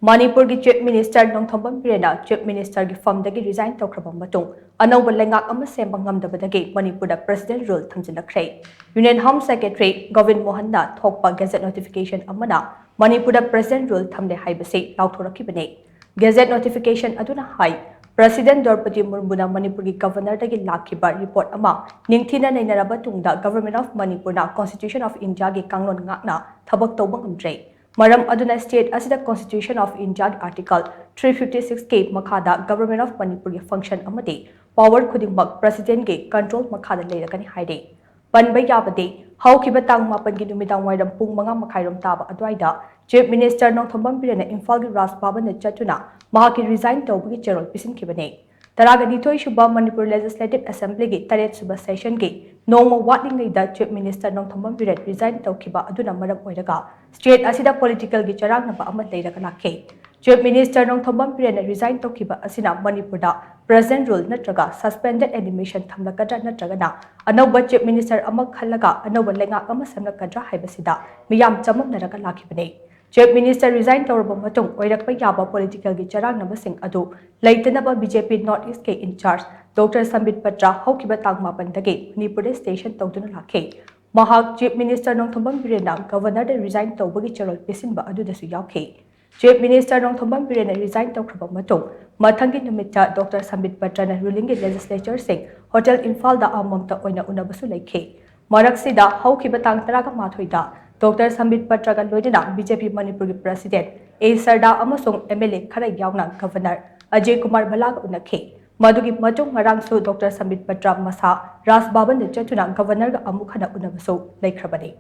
Manipur ki Chief Minister Nongthombam Biren Chief Minister ki pham dagi resign toukhraba matung anouba leingak ama shemba ngamdaba dagi Manipur da President Rule Thamjillakkhre. Union Home Secretary Govin Mohan na thokpa Gazette notification amana Manipur da President Rule thamde haibase lauthorakibane. Gazette notification aduna hai President Dorpati Murmuna Manipur ki Governor dagi lakhiba report ama ningthina nainaraba tungda Government of Manipur na Constitution of India ki kanglon ngakna thabak tawba ngamdre. Maram aduna state asida Constitution of India Article 356K makhada Government of Manipur ki function amade power khudingmak President ki control makhada leiragani haide. Panba yabade haukiba tang mapan ki numidang wairam pung manga makhairam taba adwaida Chief Minister Nongthombam Biren Imphal ki Ras Bhavan na chatuna mahaki resign tawbagi cherol pisinkibane. Taraga nitoi shuba Manipur Legislative Assembly ki taret suba session ki nongma watling da Chief Minister Nongthombam Biren resign tawkiba aduna maram oiraga state asida political gi charang na ba amat leiraga lakhe. Chief Minister Nongthombam Biren resign tawkiba asina Manipur da President Rule natraga suspended animation thamlakadra natraga na anouba Chief Minister amak khalaga anouba leingak ama samlakadra haibasida miyam chamam naraga lakhibane. Chief Minister resign tawraba matung oirakpa yaba political gi charang nabasing adu laitanaba BJP North East ke in charge Dr. Sambit Patra haukiba tangmapan dagi Manipur station tawduna lakhe. Mahak Chief Minister Nongthombam Biren Governor de resign tawbagi charol pisinba adudasu yaukhe. Chief Minister Nongthombam Biren resign tawkraba matung mathangi numitta Dr. Sambit Patra na ruling legislature sing Hotel Imphal da amamta oina unabasu laikhe. Maraksida haukiba tang taraga mathoida Dr. Sambit Patra ga loidina BJP Manipur President A Sarda amasung MLA khara yauna Governor Ajay Kumar Balaga unakhe. Madugi matung marangsu Dr. Sambit Patra masa Ras Bhavan na chatuna Governor ga amukhana unabasu laikhrabane.